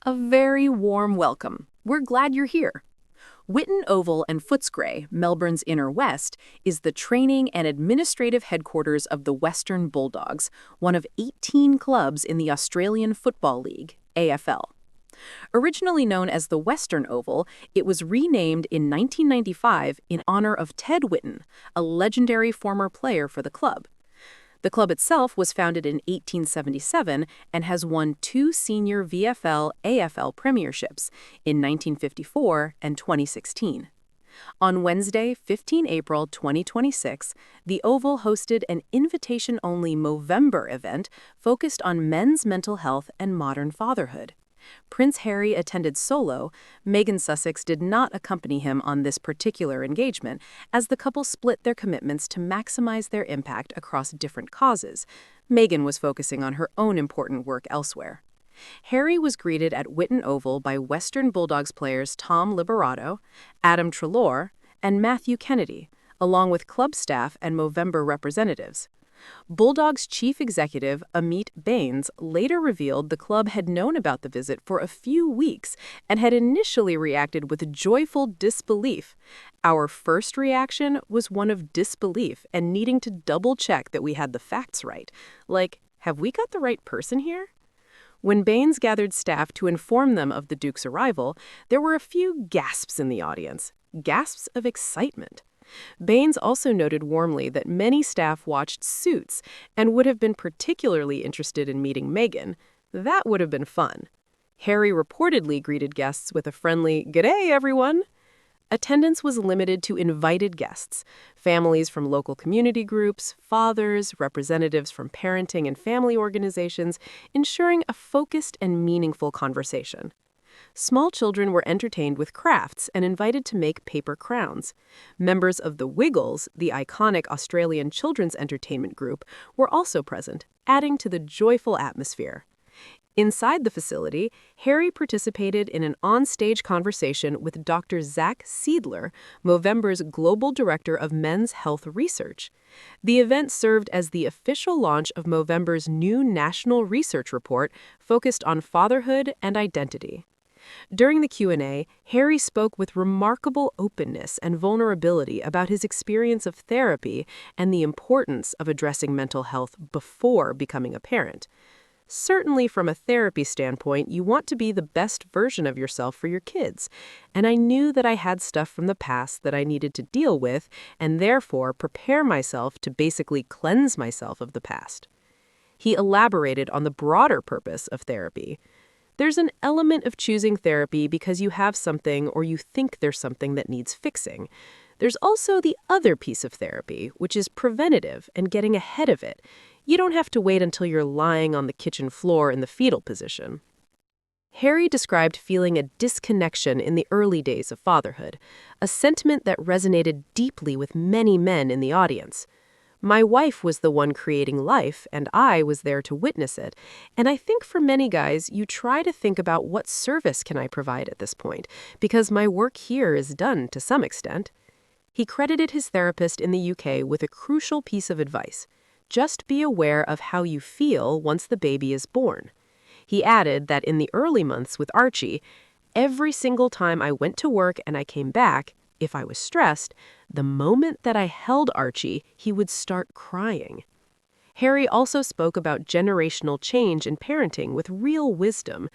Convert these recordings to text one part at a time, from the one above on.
A very warm welcome. We're glad you're here. Whitten Oval and Footscray, Melbourne's inner west, is the training and administrative headquarters of the Western Bulldogs, one of 18 clubs in the Australian Football League, AFL. Originally known as the Western Oval, it was renamed in 1995 in honor of Ted Whitten, a legendary former player for the club. The club itself was founded in 1877 and has won 2 senior VFL-AFL premierships in 1954 and 2016. On Wednesday, 15 April 2026, the Oval hosted an invitation-only Movember event focused on men's mental health and modern fatherhood. Prince Harry attended solo. Meghan Sussex did not accompany him on this particular engagement, as the couple split their commitments to maximize their impact across different causes. Meghan was focusing on her own important work elsewhere. Harry was greeted at Whitten Oval by Western Bulldogs players Tom Liberato, Adam Treloar, and Matthew Kennedy, along with club staff and Movember representatives. Bulldogs chief executive Amit Bains later revealed the club had known about the visit for a few weeks and had initially reacted with joyful disbelief. Our first reaction was one of disbelief and needing to double-check that we had the facts right. Like, have we got the right person here? When Bains gathered staff to inform them of the Duke's arrival, there were a few gasps in the audience, gasps of excitement. Bains also noted warmly that many staff watched Suits and would have been particularly interested in meeting Meghan. That would have been fun. Harry reportedly greeted guests with a friendly, "G'day, everyone!" Attendance was limited to invited guests, families from local community groups, fathers, representatives from parenting and family organizations, ensuring a focused and meaningful conversation. Small children were entertained with crafts and invited to make paper crowns. Members of the Wiggles, the iconic Australian children's entertainment group, were also present, adding to the joyful atmosphere. Inside the facility, Harry participated in an on-stage conversation with Dr. Zach Seidler, Movember's Global Director of Men's Health Research. The event served as the official launch of Movember's new national research report focused on fatherhood and identity. During the Q&A, Harry spoke with remarkable openness and vulnerability about his experience of therapy and the importance of addressing mental health before becoming a parent. Certainly from a therapy standpoint, you want to be the best version of yourself for your kids, and I knew that I had stuff from the past that I needed to deal with and therefore prepare myself to basically cleanse myself of the past. He elaborated on the broader purpose of therapy. There's an element of choosing therapy because you have something or you think there's something that needs fixing. There's also the other piece of therapy, which is preventative and getting ahead of it. You don't have to wait until you're lying on the kitchen floor in the fetal position. Harry described feeling a disconnection in the early days of fatherhood, a sentiment that resonated deeply with many men in the audience. My wife was the one creating life, and I was there to witness it. And I think for many guys, you try to think about what service can I provide at this point, because my work here is done to some extent. He credited his therapist in the UK with a crucial piece of advice. Just be aware of how you feel once the baby is born. He added that in the early months with Archie, every single time I went to work and I came back, if I was stressed, the moment that I held Archie, he would start crying. Harry also spoke about generational change in parenting with real wisdom.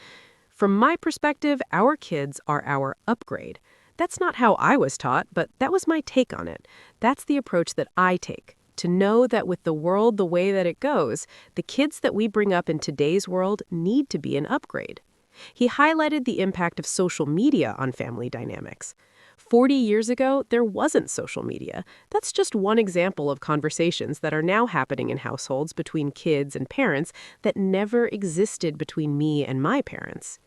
From my perspective, our kids are our upgrade. That's not how I was taught, but that was my take on it. That's the approach that I take, to know that with the world the way that it goes, the kids that we bring up in today's world need to be an upgrade. He highlighted the impact of social media on family dynamics. 40 years ago, there wasn't social media. That's just one example of conversations that are now happening in households between kids and parents that never existed between me and my parents.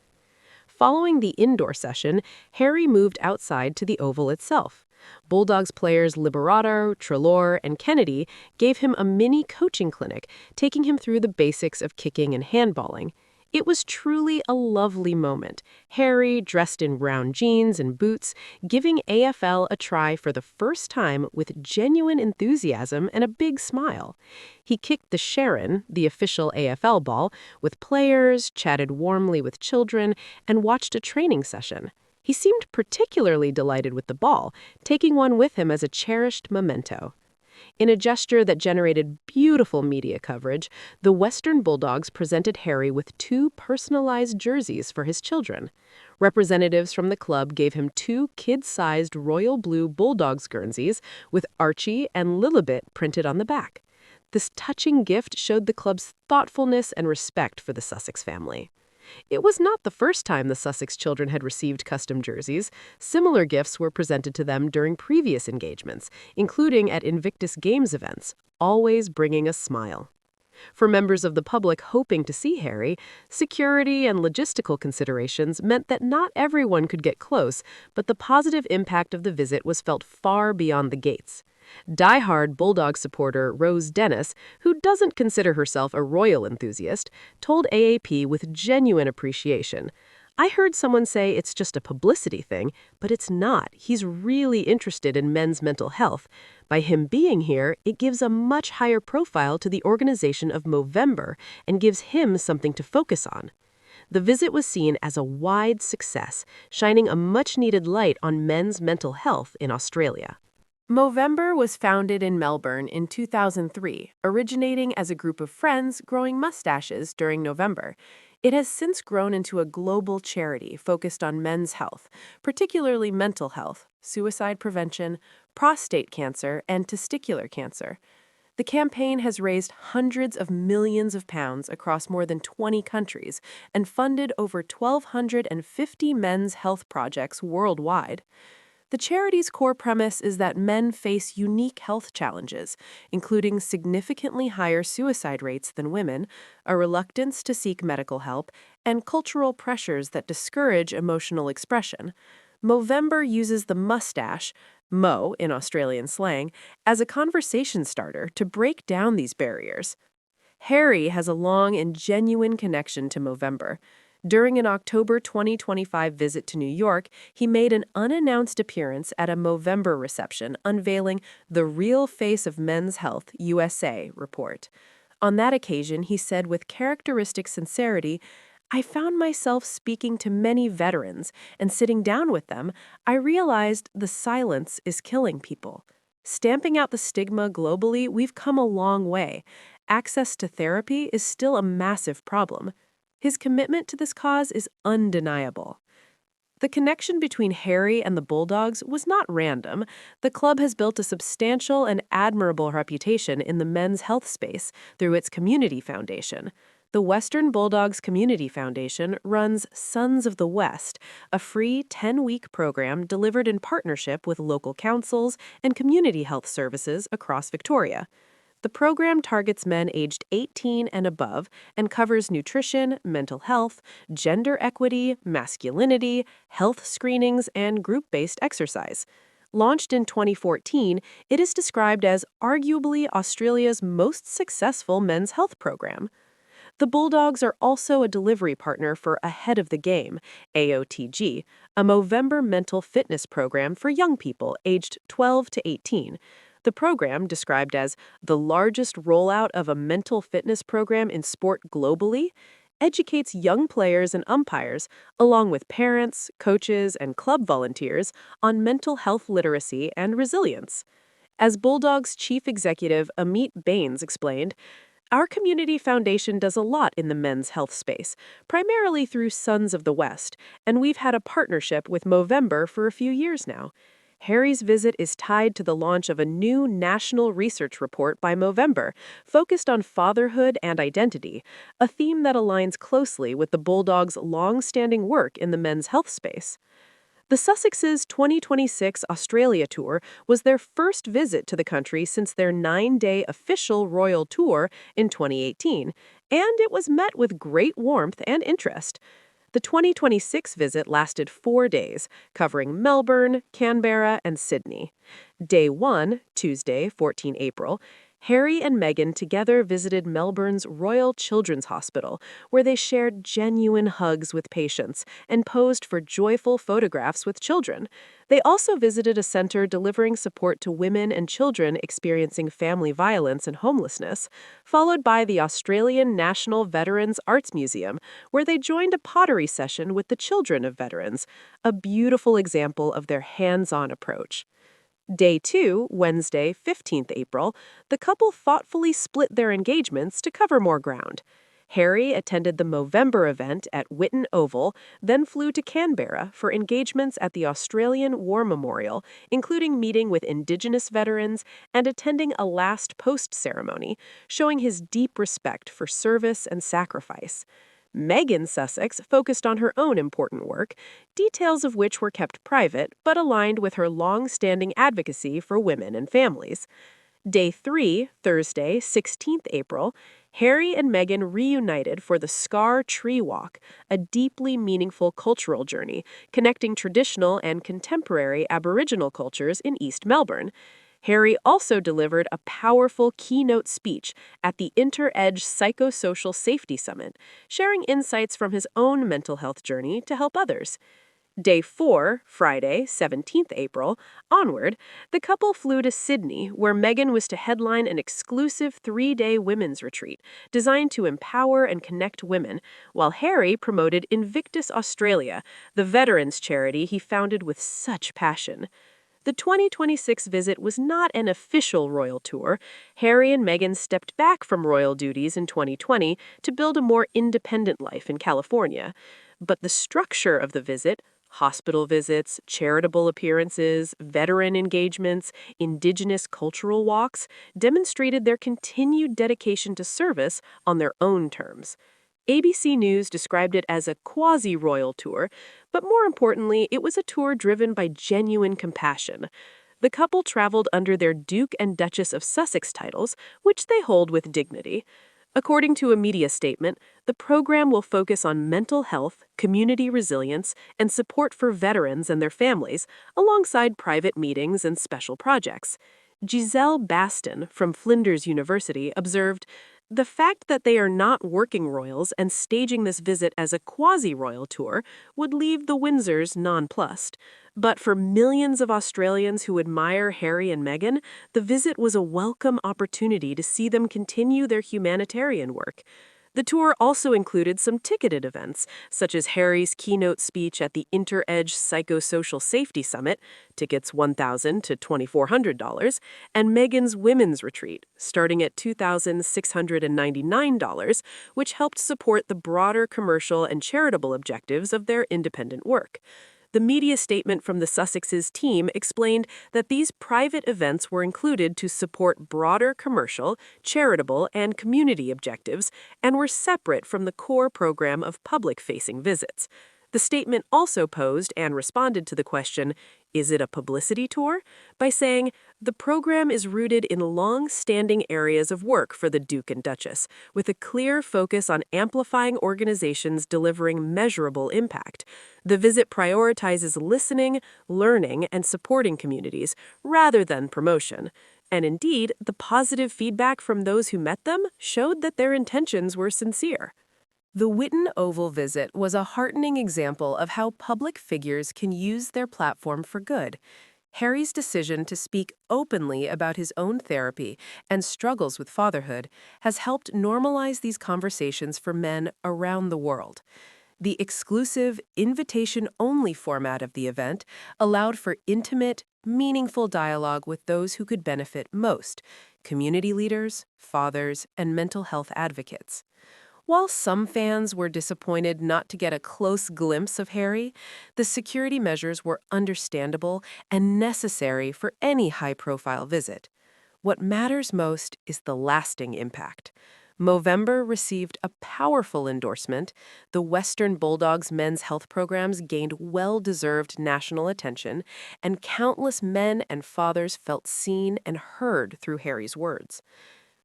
Following the indoor session, Harry moved outside to the Oval itself. Bulldogs players Liberato, Treloar, and Kennedy gave him a mini coaching clinic, taking him through the basics of kicking and handballing. It was truly a lovely moment. Harry, dressed in brown jeans and boots, giving AFL a try for the first time with genuine enthusiasm and a big smile. He kicked the Sherrin, the official AFL ball, with players, chatted warmly with children, and watched a training session. He seemed particularly delighted with the ball, taking one with him as a cherished memento. In a gesture that generated beautiful media coverage, the Western Bulldogs presented Harry with two personalized jerseys for his children. Representatives from the club gave him two kid-sized royal blue Bulldogs Guernseys with Archie and Lilibet printed on the back. This touching gift showed the club's thoughtfulness and respect for the Sussex family. It was not the first time the Sussex children had received custom jerseys. Similar gifts were presented to them during previous engagements, including at Invictus Games events, always bringing a smile. For members of the public hoping to see Harry, security and logistical considerations meant that not everyone could get close, but the positive impact of the visit was felt far beyond the gates. Die-hard Bulldog supporter Rose Dennis, who doesn't consider herself a royal enthusiast, told AAP with genuine appreciation, "I heard someone say it's just a publicity thing, but it's not. He's really interested in men's mental health. By him being here, it gives a much higher profile to the organization of Movember and gives him something to focus on." The visit was seen as a wide success, shining a much-needed light on men's mental health in Australia. Movember was founded in Melbourne in 2003, originating as a group of friends growing mustaches during November. It has since grown into a global charity focused on men's health, particularly mental health, suicide prevention, prostate cancer, and testicular cancer. The campaign has raised hundreds of millions of pounds across more than 20 countries and funded over 1,250 men's health projects worldwide. The charity's core premise is that men face unique health challenges, including significantly higher suicide rates than women, a reluctance to seek medical help, and cultural pressures that discourage emotional expression. Movember uses the mustache, mo in Australian slang, as a conversation starter to break down these barriers. Harry has a long and genuine connection to Movember. During an October 2025 visit to New York, he made an unannounced appearance at a Movember reception unveiling the Real Face of Men's Health USA report. On that occasion, he said with characteristic sincerity, "I found myself speaking to many veterans, and sitting down with them, I realized the silence is killing people. Stamping out the stigma globally, we've come a long way. Access to therapy is still a massive problem." His commitment to this cause is undeniable. The connection between Harry and the Bulldogs was not random. The club has built a substantial and admirable reputation in the men's health space through its community foundation. The Western Bulldogs Community Foundation runs Sons of the West, a free 10-week program delivered in partnership with local councils and community health services across Victoria. The program targets men aged 18 and above and covers nutrition, mental health, gender equity, masculinity, health screenings, and group-based exercise. Launched in 2014, it is described as arguably Australia's most successful men's health program. The Bulldogs are also a delivery partner for Ahead of the Game, AOTG, a Movember mental fitness program for young people aged 12 to 18. The program, described as the largest rollout of a mental fitness program in sport globally, educates young players and umpires, along with parents, coaches, and club volunteers, on mental health literacy and resilience. As Bulldogs Chief Executive Amit Bains explained, "Our community foundation does a lot in the men's health space, primarily through Sons of the West, and we've had a partnership with Movember for a few years now. Harry's visit is tied to the launch of a new national research report by Movember, focused on fatherhood and identity, a theme that aligns closely with the Bulldogs' long-standing work in the men's health space." The Sussexes' 2026 Australia tour was their first visit to the country since their 9-day official royal tour in 2018, and it was met with great warmth and interest. The 2026 visit lasted 4 days, covering Melbourne, Canberra, and Sydney. Day 1, Tuesday, 14 April, Harry and Meghan together visited Melbourne's Royal Children's Hospital, where they shared genuine hugs with patients and posed for joyful photographs with children. They also visited a center delivering support to women and children experiencing family violence and homelessness, followed by the Australian National Veterans Arts Museum, where they joined a pottery session with the children of veterans, a beautiful example of their hands-on approach. Day 2, Wednesday, 15th April, the couple thoughtfully split their engagements to cover more ground. Harry attended the Movember event at Whitten Oval, then flew to Canberra for engagements at the Australian War Memorial, including meeting with Indigenous veterans and attending a last post ceremony, showing his deep respect for service and sacrifice. Meghan Sussex focused on her own important work, details of which were kept private but aligned with her long-standing advocacy for women and families. Day 3, Thursday, 16th April, Harry and Meghan reunited for the Scar Tree Walk, a deeply meaningful cultural journey connecting traditional and contemporary Aboriginal cultures in East Melbourne. Harry also delivered a powerful keynote speech at the Inter-Edge Psychosocial Safety Summit, sharing insights from his own mental health journey to help others. Day 4, Friday, 17th April, onward, the couple flew to Sydney, where Meghan was to headline an exclusive 3-day women's retreat designed to empower and connect women, while Harry promoted Invictus Australia, the veterans charity he founded with such passion. The 2026 visit was not an official royal tour. Harry and Meghan stepped back from royal duties in 2020 to build a more independent life in California. But the structure of the visit, hospital visits, charitable appearances, veteran engagements, Indigenous cultural walks, demonstrated their continued dedication to service on their own terms. ABC News described it as a quasi-royal tour, but more importantly, it was a tour driven by genuine compassion. The couple traveled under their Duke and Duchess of Sussex titles, which they hold with dignity. According to a media statement, the program will focus on mental health, community resilience, and support for veterans and their families, alongside private meetings and special projects. Giselle Baston from Flinders University observed, "The fact that they are not working royals and staging this visit as a quasi-royal tour would leave the Windsors nonplussed. But for millions of Australians who admire Harry and Meghan, the visit was a welcome opportunity to see them continue their humanitarian work." The tour also included some ticketed events, such as Harry's keynote speech at the Inter-Edge Psychosocial Safety Summit, tickets $1,000 to $2,400, and Meghan's Women's Retreat, starting at $2,699, which helped support the broader commercial and charitable objectives of their independent work. The media statement from the Sussexes team explained that these private events were included to support broader commercial, charitable, and community objectives and were separate from the core program of public-facing visits. The statement also posed and responded to the question, "Is it a publicity tour?" by saying, "The program is rooted in long-standing areas of work for the Duke and Duchess, with a clear focus on amplifying organizations delivering measurable impact. The visit prioritizes listening, learning, and supporting communities, rather than promotion." And indeed, the positive feedback from those who met them showed that their intentions were sincere. The Whitten Oval visit was a heartening example of how public figures can use their platform for good. Harry's decision to speak openly about his own therapy and struggles with fatherhood has helped normalize these conversations for men around the world. The exclusive, invitation-only format of the event allowed for intimate, meaningful dialogue with those who could benefit most: community leaders, fathers, and mental health advocates. While some fans were disappointed not to get a close glimpse of Harry, the security measures were understandable and necessary for any high-profile visit. What matters most is the lasting impact. Movember received a powerful endorsement. The Western Bulldogs men's health programs gained well-deserved national attention, and countless men and fathers felt seen and heard through Harry's words.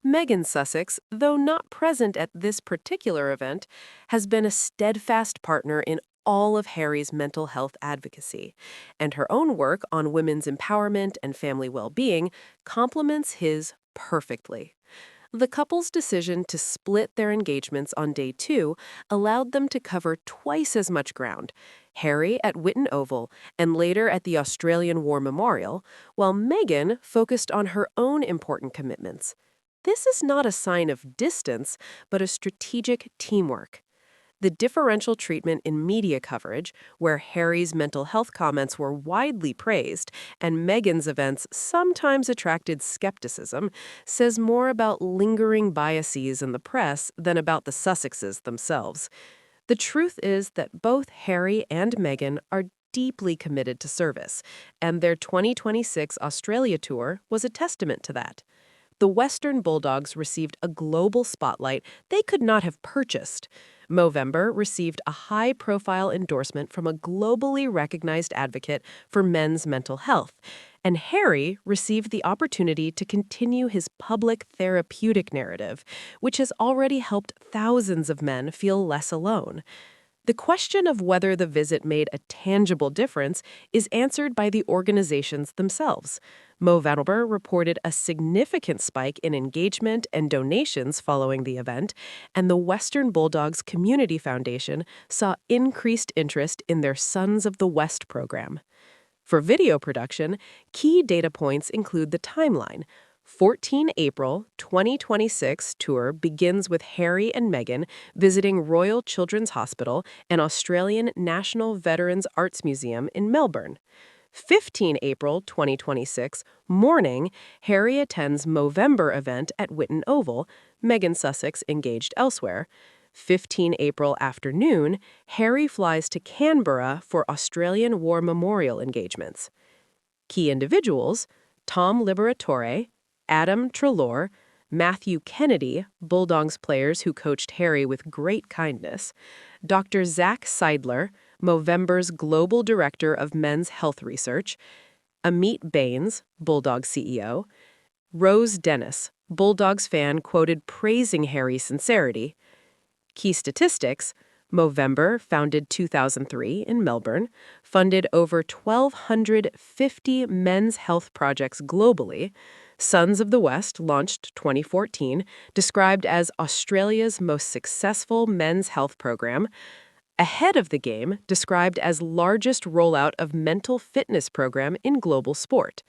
Meghan Sussex, though not present at this particular event, has been a steadfast partner in all of Harry's mental health advocacy, and her own work on women's empowerment and family well-being complements his perfectly. The couple's decision to split their engagements on day 2 allowed them to cover twice as much ground, Harry at Whitten Oval and later at the Australian War Memorial, while Meghan focused on her own important commitments. This is not a sign of distance, but a strategic teamwork. The differential treatment in media coverage, where Harry's mental health comments were widely praised and Meghan's events sometimes attracted skepticism, says more about lingering biases in the press than about the Sussexes themselves. The truth is that both Harry and Meghan are deeply committed to service, and their 2026 Australia tour was a testament to that. The Western Bulldogs received a global spotlight they could not have purchased. Movember received a high-profile endorsement from a globally recognized advocate for men's mental health, and Harry received the opportunity to continue his public therapeutic narrative, which has already helped thousands of men feel less alone. The question of whether the visit made a tangible difference is answered by the organizations themselves. Movember reported a significant spike in engagement and donations following the event, and the Western Bulldogs Community Foundation saw increased interest in their Sons of the West program. For video production, key data points include the timeline. 14 April 2026 tour begins with Harry and Meghan visiting Royal Children's Hospital and Australian National Veterans Arts Museum in Melbourne. 15 April 2026 morning, Harry attends Movember event at Whitten Oval, Meghan Sussex engaged elsewhere. 15 April afternoon, Harry flies to Canberra for Australian War Memorial engagements. Key individuals: Tom Liberatore, Adam Treloar, Matthew Kennedy, Bulldogs players who coached Harry with great kindness, Dr. Zach Seidler, Movember's Global Director of Men's Health Research, Amit Bains, Bulldogs CEO, Rose Dennis, Bulldogs fan quoted praising Harry's sincerity. Key statistics: Movember, founded 2003 in Melbourne, funded over 1,250 men's health projects globally. Sons of the West, launched 2014, described as Australia's most successful men's health program. Ahead of the Game, described as largest rollout of mental fitness program in global sport.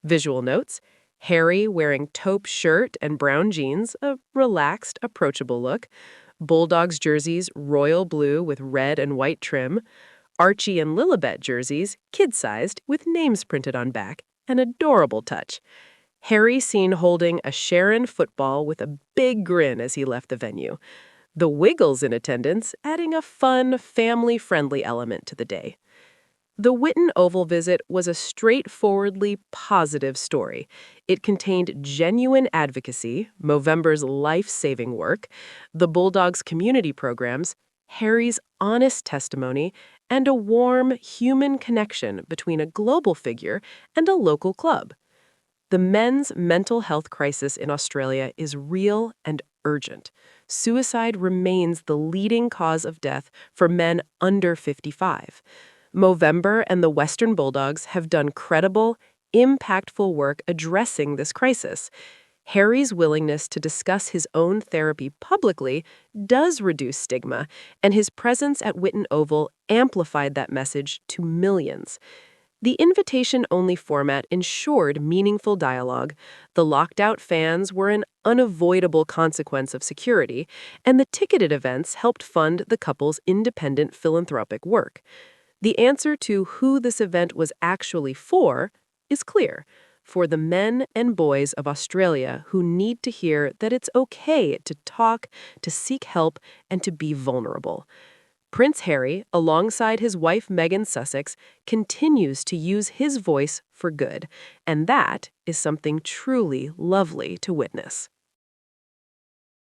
Visual notes: Harry wearing taupe shirt and brown jeans, a relaxed, approachable look. Bulldogs jerseys, royal blue with red and white trim. Archie and Lilibet jerseys, kid-sized, with names printed on back, an adorable touch. Harry seen holding a Sherrin football with a big grin as he left the venue. The Wiggles in attendance, adding a fun, family-friendly element to the day. The Whitten Oval visit was a straightforwardly positive story. It contained genuine advocacy, Movember's life-saving work, the Bulldogs community programs, Harry's honest testimony, and a warm, human connection between a global figure and a local club. The men's mental health crisis in Australia is real and urgent. Suicide remains the leading cause of death for men under 55. Movember and the Western Bulldogs have done credible, impactful work addressing this crisis. Harry's willingness to discuss his own therapy publicly does reduce stigma, and his presence at Whitten Oval amplified that message to millions. The invitation-only format ensured meaningful dialogue. The locked-out fans were an unavoidable consequence of security, and the ticketed events helped fund the couple's independent philanthropic work. The answer to who this event was actually for is clear: for the men and boys of Australia who need to hear that it's okay to talk, to seek help, and to be vulnerable. Prince Harry, alongside his wife Meghan Sussex, continues to use his voice for good, and that is something truly lovely to witness.